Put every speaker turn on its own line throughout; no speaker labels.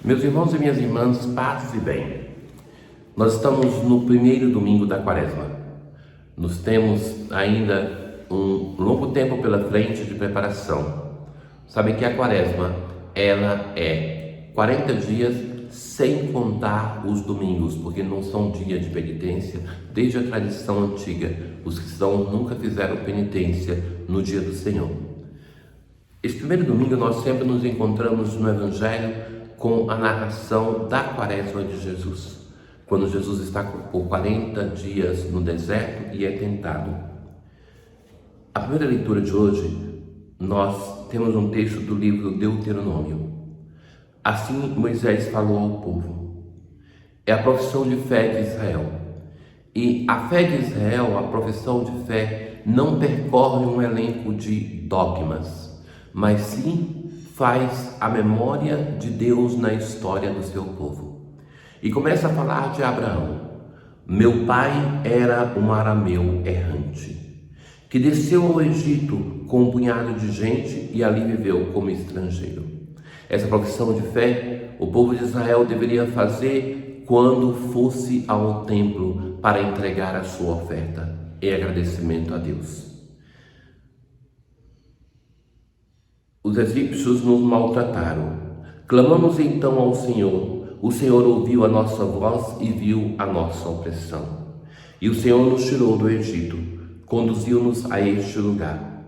Meus irmãos e minhas irmãs, paz e bem. Nós estamos no primeiro domingo da Quaresma. Nós temos ainda um longo tempo pela frente de preparação. Sabem que a Quaresma, ela é 40 dias sem contar os domingos, porque não são dia de penitência. Desde a tradição antiga, os cristãos nunca fizeram penitência no dia do Senhor. Esse primeiro domingo nós sempre nos encontramos no Evangelho com a narração da Quaresma de Jesus, quando Jesus está por 40 dias no deserto e é tentado. A primeira leitura de hoje, nós temos um texto do livro Deuteronômio. Assim Moisés falou ao povo. É a profissão de fé de Israel. E a fé de Israel, a profissão de fé, não percorre um elenco de dogmas, mas sim faz a memória de Deus na história do seu povo. E começa a falar de Abraão. Meu pai era um arameu errante, que desceu ao Egito com um punhado de gente e ali viveu como estrangeiro. Essa profissão de fé, o povo de Israel deveria fazer quando fosse ao templo para entregar a sua oferta em agradecimento a Deus. Os egípcios nos maltrataram. Clamamos então ao Senhor. O Senhor ouviu a nossa voz e viu a nossa opressão. E o Senhor nos tirou do Egito, conduziu-nos a este lugar.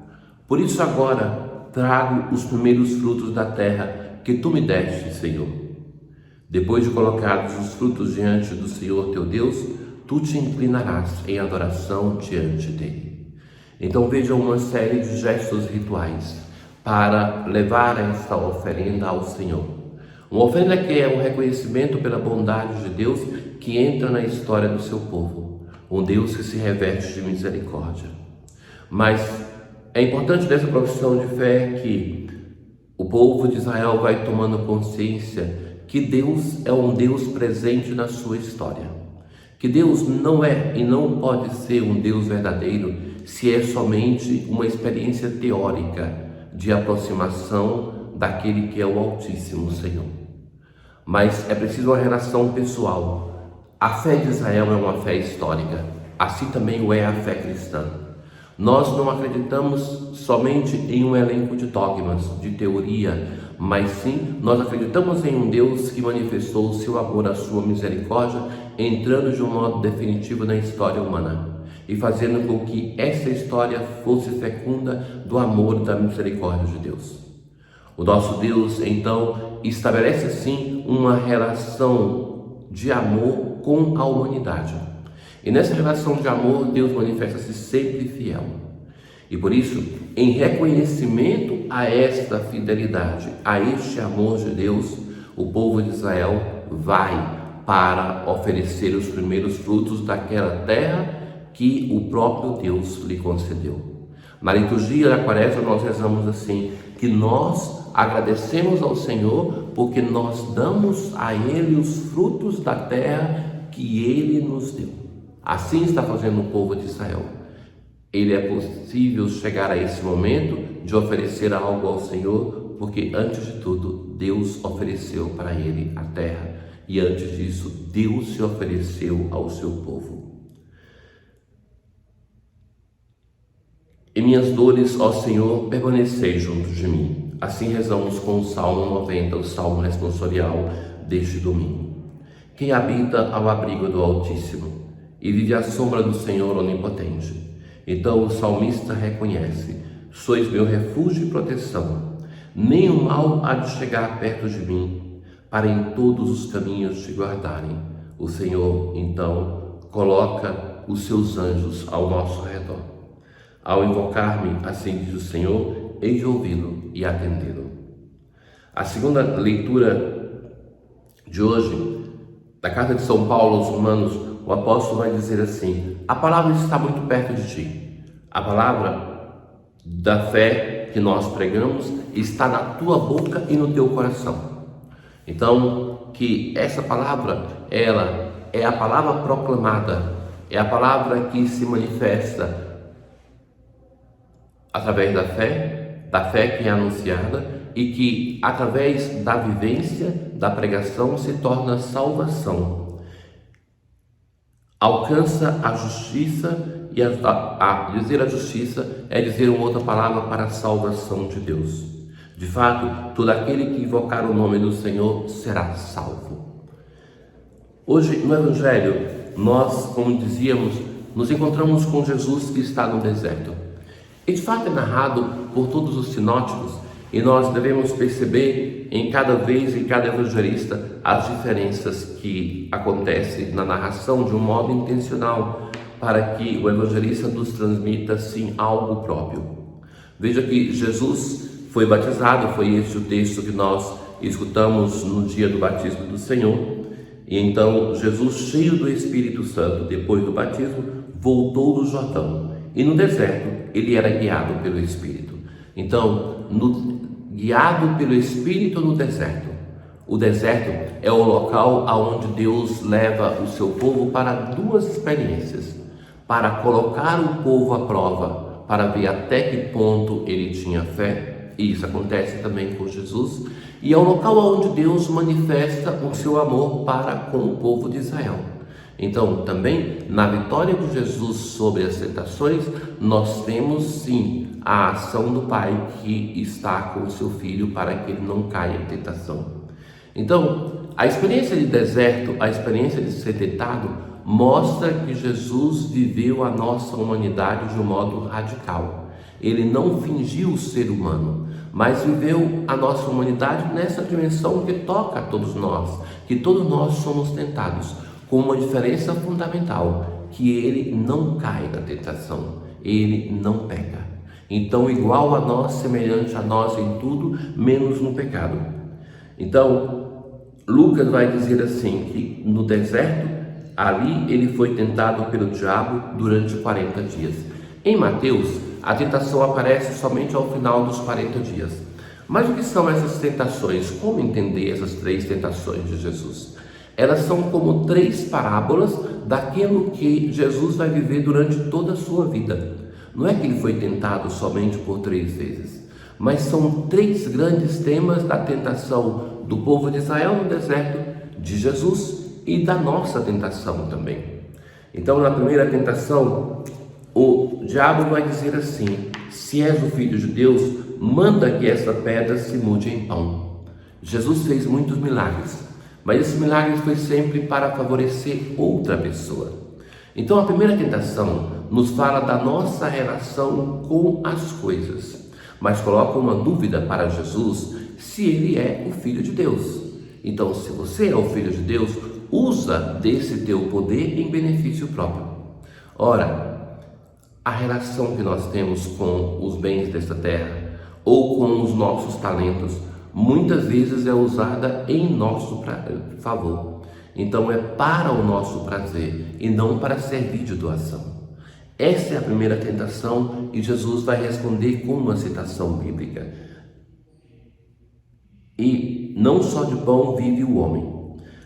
Por isso agora trago os primeiros frutos da terra que tu me deste, Senhor. Depois de colocados os frutos diante do Senhor teu Deus, tu te inclinarás em adoração diante dele. Então vejam uma série de gestos rituais para levar esta oferenda ao Senhor. Uma oferenda que é um reconhecimento pela bondade de Deus que entra na história do seu povo. Um Deus que se reveste de misericórdia. Mas é importante dessa profissão de fé que o povo de Israel vai tomando consciência que Deus é um Deus presente na sua história. Que Deus não é e não pode ser um Deus verdadeiro se é somente uma experiência teórica de aproximação daquele que é o Altíssimo Senhor. Mas é preciso uma relação pessoal. A fé de Israel é uma fé histórica, assim também o é a fé cristã. Nós não acreditamos somente em um elenco de dogmas, de teoria, mas sim nós acreditamos em um Deus que manifestou o seu amor, a sua misericórdia, entrando de um modo definitivo na história humana e fazendo com que essa história fosse fecunda do amor e da misericórdia de Deus. O nosso Deus, então, estabelece assim uma relação de amor com a humanidade. E nessa relação de amor, Deus manifesta-se sempre fiel. E por isso, em reconhecimento a esta fidelidade, a este amor de Deus, o povo de Israel vai para oferecer os primeiros frutos daquela terra que o próprio Deus lhe concedeu. Na liturgia da Quaresma nós rezamos assim, que nós agradecemos ao Senhor porque nós damos a Ele os frutos da terra que Ele nos deu. Assim está fazendo o povo de Israel. Ele é possível chegar a esse momento de oferecer algo ao Senhor, porque antes de tudo Deus ofereceu para ele a terra e antes disso Deus se ofereceu ao seu povo. Em minhas dores, ó Senhor, permanecei junto de mim. Assim rezamos com o Salmo 90, o Salmo responsorial deste domingo. Quem habita ao abrigo do Altíssimo e vive à sombra do Senhor Onipotente. Então o salmista reconhece: sois meu refúgio e proteção. Nenhum mal há de chegar perto de mim, para em todos os caminhos te guardarem. O Senhor, então, coloca os seus anjos ao nosso redor. Ao invocar-me, assim diz o Senhor, hei de ouvi-lo e atendê-lo. A segunda leitura de hoje, da carta de São Paulo aos Romanos, o apóstolo vai dizer assim: a palavra está muito perto de ti. A palavra da fé que nós pregamos está na tua boca e no teu coração. Então, que essa palavra, ela é a palavra proclamada, é a palavra que se manifesta através da fé que é anunciada e que através da vivência, da pregação, se torna salvação. Alcança a justiça, e dizer a justiça é dizer uma outra palavra para a salvação de Deus. De fato, todo aquele que invocar o nome do Senhor será salvo. Hoje, no Evangelho, nós, como dizíamos, nos encontramos com Jesus que está no deserto. E de fato é narrado por todos os sinóticos, e nós devemos perceber em cada vez, em cada evangelista, as diferenças que acontecem na narração de um modo intencional, para que o evangelista nos transmita, sim, algo próprio. Veja que Jesus foi batizado, foi esse o texto que nós escutamos no dia do batismo do Senhor. E então Jesus, cheio do Espírito Santo, depois do batismo, voltou do Jordão. E no deserto, ele era guiado pelo Espírito. Então, guiado pelo Espírito no deserto. O deserto é o local aonde Deus leva o seu povo para duas experiências. Para colocar o povo à prova, para ver até que ponto ele tinha fé. E isso acontece também com Jesus. E é o local onde Deus manifesta o seu amor para com o povo de Israel. Então, também, na vitória de Jesus sobre as tentações, nós temos sim a ação do Pai que está com o seu filho para que ele não caia em tentação. Então, a experiência de deserto, a experiência de ser tentado, mostra que Jesus viveu a nossa humanidade de um modo radical. Ele não fingiu ser humano, mas viveu a nossa humanidade nessa dimensão que toca a todos nós, que todos nós somos tentados, com uma diferença fundamental, que ele não cai na tentação, ele não peca. Então, igual a nós, semelhante a nós em tudo, menos no pecado. Então, Lucas vai dizer assim, que no deserto, ali ele foi tentado pelo diabo durante 40 dias. Em Mateus, a tentação aparece somente ao final dos 40 dias. Mas o que são essas tentações? Como entender essas 3 tentações de Jesus? Elas são como 3 parábolas daquilo que Jesus vai viver durante toda a sua vida. Não é que ele foi tentado somente por 3 vezes, mas são 3 grandes temas da tentação do povo de Israel no deserto, de Jesus e da nossa tentação também. Então, na primeira tentação, o diabo vai dizer assim: se és o Filho de Deus, manda que essa pedra se mude em pão. Jesus fez muitos milagres, mas esse milagre foi sempre para favorecer outra pessoa. Então, a primeira tentação nos fala da nossa relação com as coisas, mas coloca uma dúvida para Jesus se ele é o Filho de Deus. Então, se você é o Filho de Deus, usa desse teu poder em benefício próprio. Ora, a relação que nós temos com os bens desta terra ou com os nossos talentos muitas vezes é usada em nosso favor. Então é para o nosso prazer e não para servir de doação. Essa é a primeira tentação e Jesus vai responder com uma citação bíblica. E não só de pão vive o homem.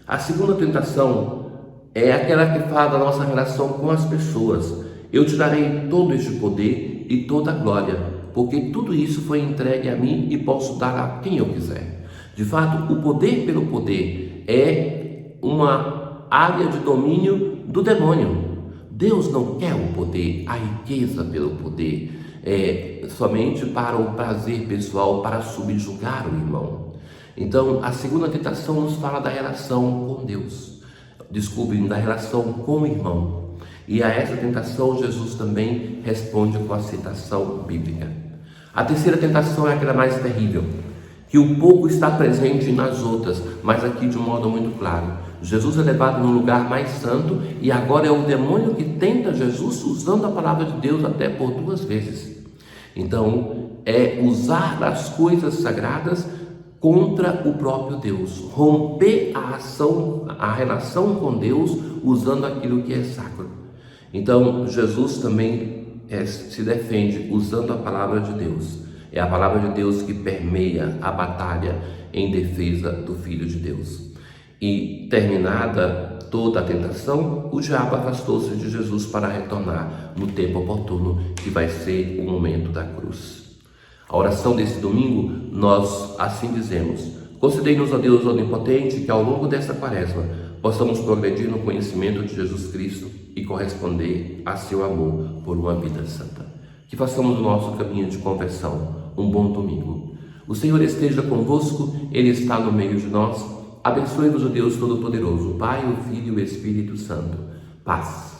A segunda tentação é aquela que fala da nossa relação com as pessoas. Eu te darei todo este poder e toda a glória, porque tudo isso foi entregue a mim e posso dar a quem eu quiser. De fato, o poder pelo poder é uma área de domínio do demônio. Deus não quer o poder, a riqueza pelo poder, somente para o prazer pessoal, para subjugar o irmão. Então, a segunda tentação nos fala da relação com Deus, da relação com o irmão. E a essa tentação, Jesus também responde com a citação bíblica. A terceira tentação é aquela mais terrível, que o pouco está presente nas outras, mas aqui de um modo muito claro. Jesus é levado num lugar mais santo e agora é o demônio que tenta Jesus usando a palavra de Deus até por 2 vezes. Então, é usar as coisas sagradas contra o próprio Deus, romper a relação com Deus usando aquilo que é sacro. Então, Jesus também se defende usando a palavra de Deus. É a palavra de Deus que permeia a batalha em defesa do Filho de Deus. E terminada toda a tentação, o diabo afastou-se de Jesus para retornar no tempo oportuno, que vai ser o momento da cruz. A oração desse domingo, nós assim dizemos: concedei-nos, ó Deus onipotente, que ao longo desta quaresma possamos progredir no conhecimento de Jesus Cristo e corresponder a seu amor por uma vida santa. Que façamos o nosso caminho de conversão um bom domingo. O Senhor esteja convosco, Ele está no meio de nós. Abençoe-vos o Deus Todo-Poderoso, o Pai, o Filho e o Espírito Santo. Paz.